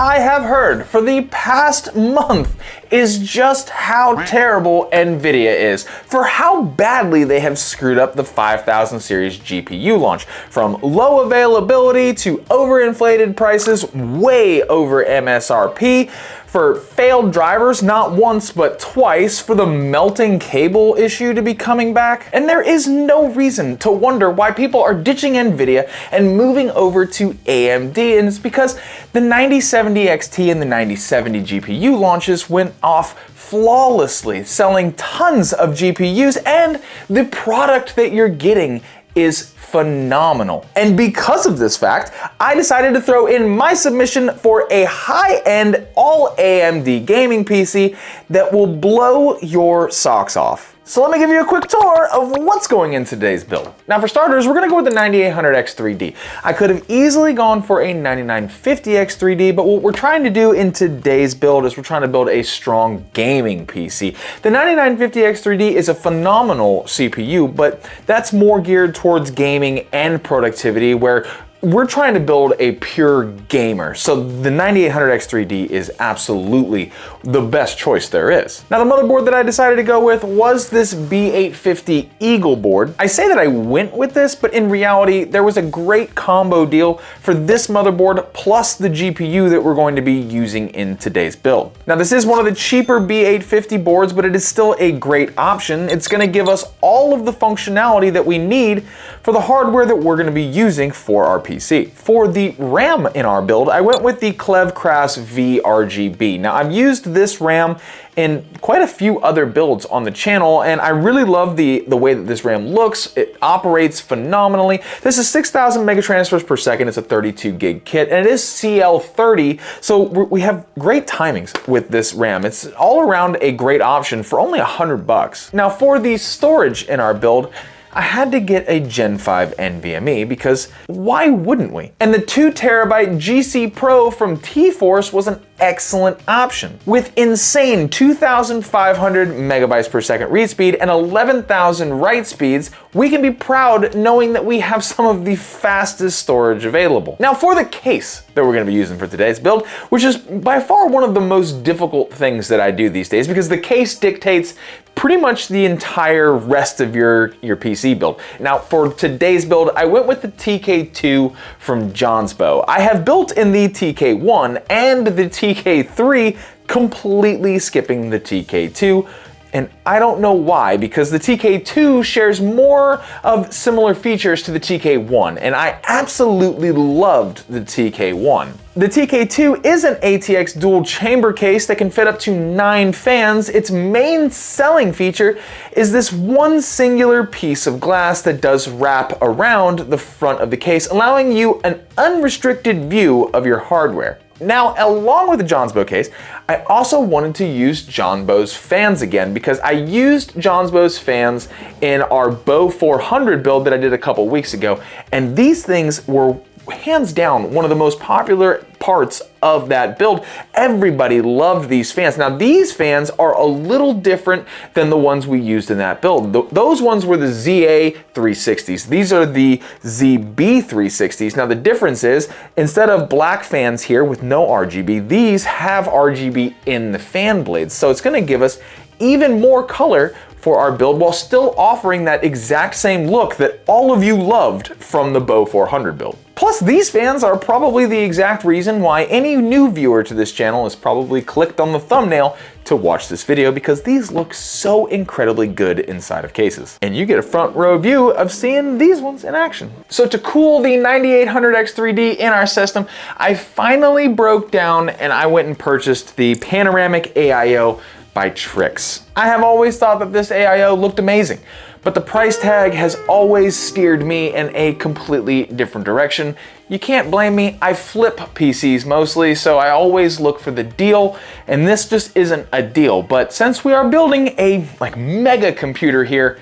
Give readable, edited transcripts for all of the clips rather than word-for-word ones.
I have heard for the past month is just how terrible NVIDIA is, for how badly they have screwed up the 5000 series GPU launch, from low availability to overinflated prices way over MSRP, for failed drivers not once but twice, for the melting cable issue to be coming back. And there is no reason to wonder why people are ditching NVIDIA and moving over to AMD, and it's because the 9070 XT and the 9070 GPU launches went off flawlessly, selling tons of GPUs, and the product that you're getting is phenomenal. And because of this fact, I decided to throw in my submission for a high-end all-AMD gaming PC that will blow your socks off. So let me give you a quick tour of what's going in today's build. Now for starters, we're gonna go with the 9800X3D. I could have easily gone for a 9950X3D, but what we're trying to do in today's build is we're trying to build a strong gaming PC. The 9950X3D is a phenomenal CPU, but that's more geared towards gaming and productivity, where we're trying to build a pure gamer, so the 9800X3D is absolutely the best choice there is. Now the motherboard that I decided to go with was this B850 Eagle board. I say that I went with this, but in reality there was a great combo deal for this motherboard plus the GPU that we're going to be using in today's build. Now this is one of the cheaper B850 boards, but it is still a great option. It's going to give us all of the functionality that we need for the hardware that we're going to be using for our PC. For the RAM in our build, I went with the Clevcrass V-RGB. Now I've used this RAM in quite a few other builds on the channel, and I really love the way that this RAM looks. It operates phenomenally. This is 6,000 megatransfers per second. It's a 32 gig kit, and it is CL30, so we have great timings with this RAM. It's all around a great option for only $100. Now for the storage in our build, I had to get a Gen 5 NVMe because why wouldn't we? And the 2 terabyte GC Pro from T-Force was an excellent option. With insane 2,500 megabytes per second read speed and 11,000 write speeds, we can be proud knowing that we have some of the fastest storage available. Now for the case that we're going to be using for today's build, which is by far one of the most difficult things that I do these days, because the case dictates pretty much the entire rest of your PC build. Now for today's build, I went with the TK-2 from Jonsbo. I have built in the TK-1 and the TK-3, completely skipping the TK-2. And I don't know why, because the TK-2 shares more of similar features to the TK-1, and I absolutely loved the TK-1. The TK-2 is an ATX dual chamber case that can fit up to 9 fans. Its main selling feature is this one singular piece of glass that does wrap around the front of the case, allowing you an unrestricted view of your hardware. Now, along with the Jonsbo case, I also wanted to use Jonsbo's fans again, because I used Jonsbo's fans in our Bow 400 build that I did a couple weeks ago, and these things were hands down one of the most popular parts of that build. Everybody loved these fans. Now these fans are a little different than the ones we used in that build. Those ones were the ZA360s. These are the ZB360s. Now the difference is, instead of black fans here with no RGB, these have RGB in the fan blades. So it's going to give us even more color for our build while still offering that exact same look that all of you loved from the Bow 400 build. Plus, these fans are probably the exact reason why any new viewer to this channel has probably clicked on the thumbnail to watch this video, because these look so incredibly good inside of cases. And you get a front row view of seeing these ones in action. So to cool the 9800X3D in our system, I finally broke down and I went and purchased the Panoramic AIO by Trix. I have always thought that this AIO looked amazing, but the price tag has always steered me in a completely different direction. You can't blame me, I flip PCs mostly, so I always look for the deal, and this just isn't a deal. But since we are building a mega computer here,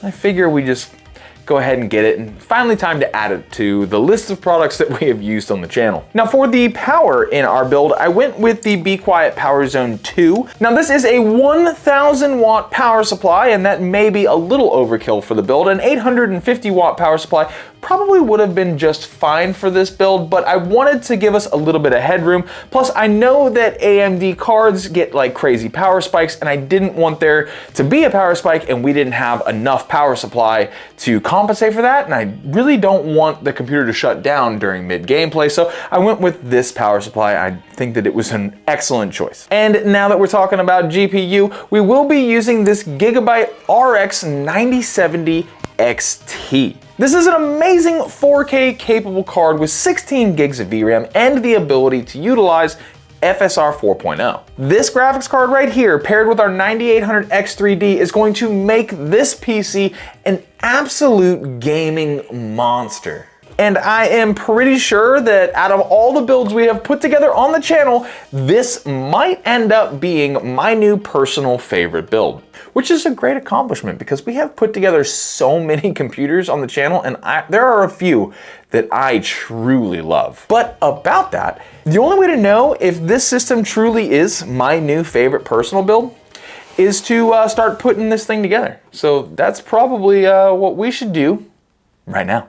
I figure we just go ahead and get it, and finally time to add it to the list of products that we have used on the channel. Now for the power in our build, I went with the Be Quiet Power Zone 2. Now this is a 1000 watt power supply, and that may be a little overkill for the build. An 850 watt power supply probably would have been just fine for this build, but I wanted to give us a little bit of headroom. Plus, I know that AMD cards get like crazy power spikes, and I didn't want there to be a power spike and we didn't have enough power supply to compensate for that, and I really don't want the computer to shut down during mid-gameplay, so I went with this power supply. I think that it was an excellent choice. And now that we're talking about GPU, we will be using this Gigabyte RX 9070 XT. This is an amazing 4K capable card with 16 gigs of VRAM and the ability to utilize FSR 4.0. This graphics card right here, paired with our 9800X3D, is going to make this PC an absolute gaming monster. And I am pretty sure that out of all the builds we have put together on the channel, this might end up being my new personal favorite build, which is a great accomplishment because we have put together so many computers on the channel, and there are a few that I truly love. But about that, the only way to know if this system truly is my new favorite personal build is to start putting this thing together. So that's probably what we should do right now.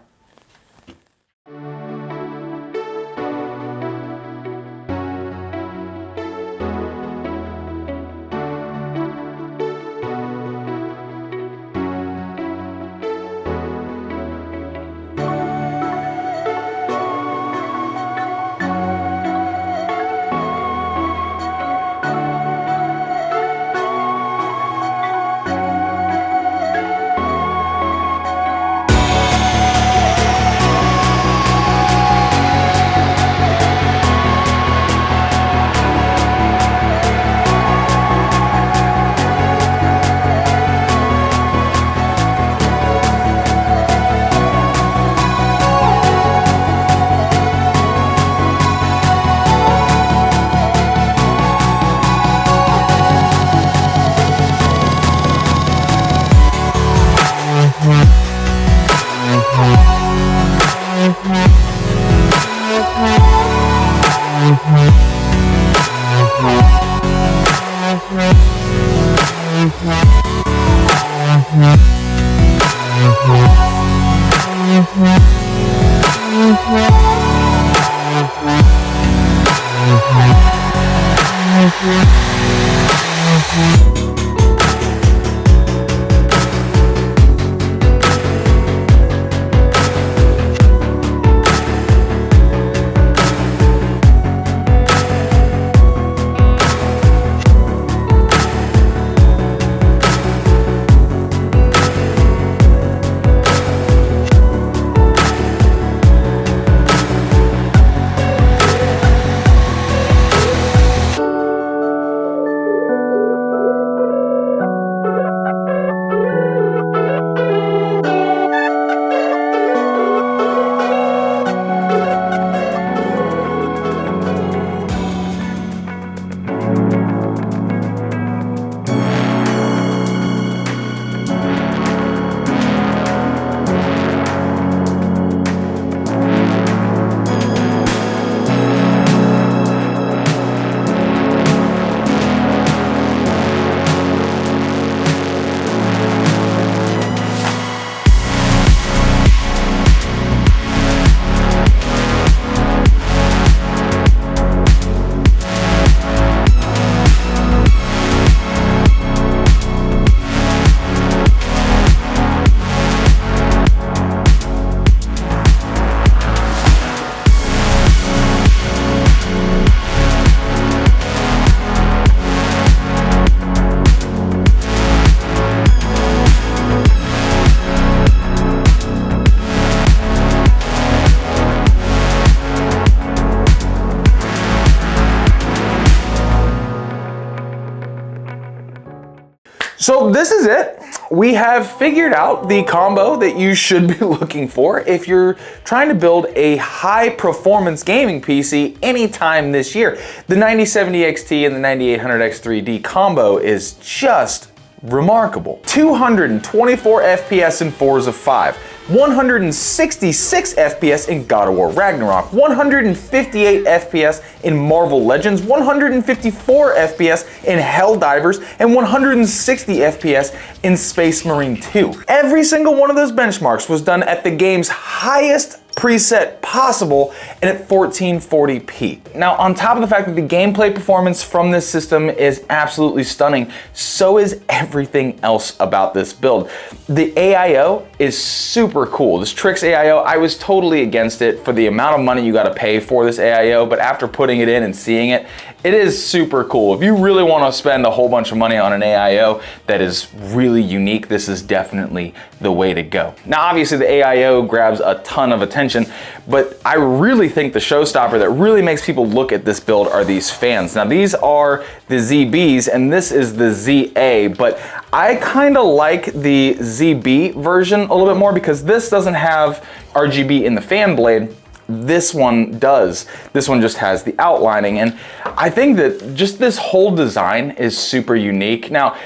So this is it. We have figured out the combo that you should be looking for if you're trying to build a high performance gaming PC anytime this year. The 9070 XT and the 9800X3D combo is just remarkable. 224 FPS in Forza of 5, 166 FPS in God of War Ragnarok, 158 FPS in Marvel Legends, 154 FPS in Helldivers, and 160 FPS in Space Marine 2. Every single one of those benchmarks was done at the game's highest preset possible and at 1440p. Now, on top of the fact that the gameplay performance from this system is absolutely stunning, so is everything else about this build. The AIO is super cool. This Trix AIO, I was totally against it for the amount of money you gotta pay for this AIO, but after putting it in and seeing it, it is super cool. If you really want to spend a whole bunch of money on an AIO that is really unique, this is definitely the way to go. Now, obviously the AIO grabs a ton of attention, but I really think the showstopper that really makes people look at this build are these fans. Now, these are the ZBs and this is the ZA, but I kind of like the ZB version a little bit more because this doesn't have RGB in the fan blade. This one does. This one just has the outlining, and I think that just this whole design is super unique. Now,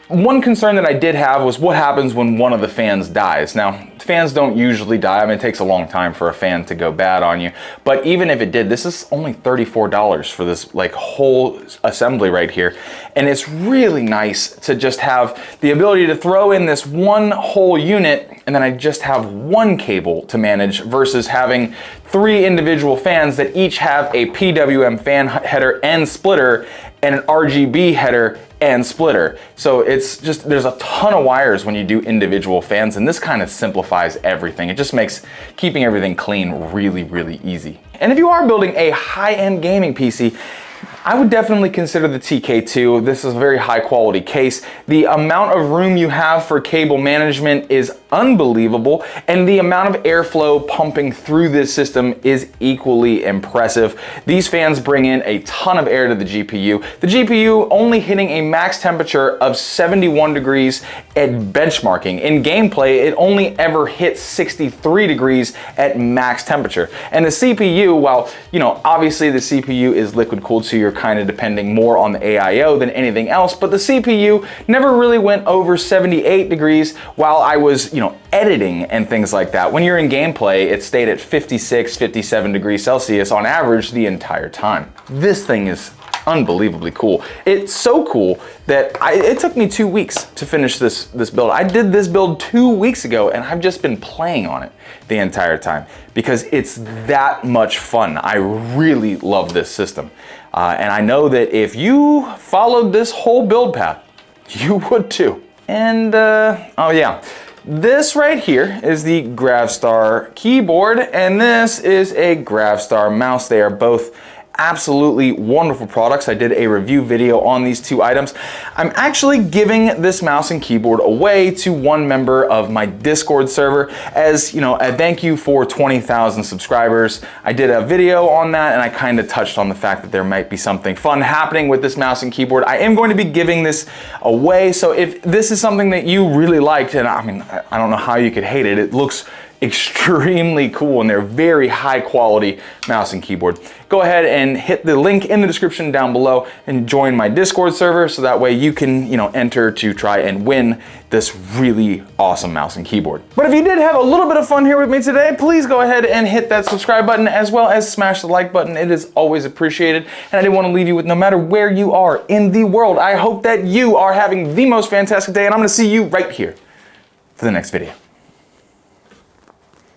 one concern that I did have was what happens when one of the fans dies. Now, fans don't usually die. I mean, it takes a long time for a fan to go bad on you. But even if it did, this is only $34 for this like whole assembly right here. And it's really nice to just have the ability to throw in this one whole unit and then I just have one cable to manage versus having 3 individual fans that each have a PWM fan header and splitter and an RGB header and splitter. So it's just, there's a ton of wires when you do individual fans, and this kind of simplifies everything. It just makes keeping everything clean really, really easy. And if you are building a high-end gaming PC, I would definitely consider the TK-2. This is a very high quality case. The amount of room you have for cable management is unbelievable, and the amount of airflow pumping through this system is equally impressive. These fans bring in a ton of air to the GPU. The GPU only hitting a max temperature of 71 degrees at benchmarking. In gameplay, it only ever hits 63 degrees at max temperature. And the CPU, while, you know, obviously the CPU is liquid cooled, so you're kind of depending more on the AIO than anything else, but the CPU never really went over 78 degrees while I was, you know, editing and things like that. When you're in gameplay, it stayed at 56, 57 degrees Celsius on average the entire time. This thing is unbelievably cool. It's so cool that it took me 2 weeks to finish this build. I did this build 2 weeks ago and I've just been playing on it the entire time because it's that much fun. I really love this system. And I know that if you followed this whole build path, you would too. And oh yeah, this right here is the Gravstar keyboard and this is a Gravstar mouse. They are both absolutely wonderful products. I did a review video on these 2 items. I'm actually giving this mouse and keyboard away to one member of my Discord server as, you know, a thank you for 20,000 subscribers. I did a video on that and I kind of touched on the fact that there might be something fun happening with this mouse and keyboard. I am going to be giving this away, so if this is something that you really liked, and I mean, I don't know how you could hate it. It looks extremely cool and they're very high quality mouse and keyboard. Go ahead and hit the link in the description down below and join my Discord server so that way you can, you know, enter to try and win this really awesome mouse and keyboard. But if you did have a little bit of fun here with me today, please go ahead and hit that subscribe button as well as smash the like button. It is always appreciated. And I didn't want to leave you with, no matter where you are in the world, I hope that you are having the most fantastic day, and I'm going to see you right here for the next video.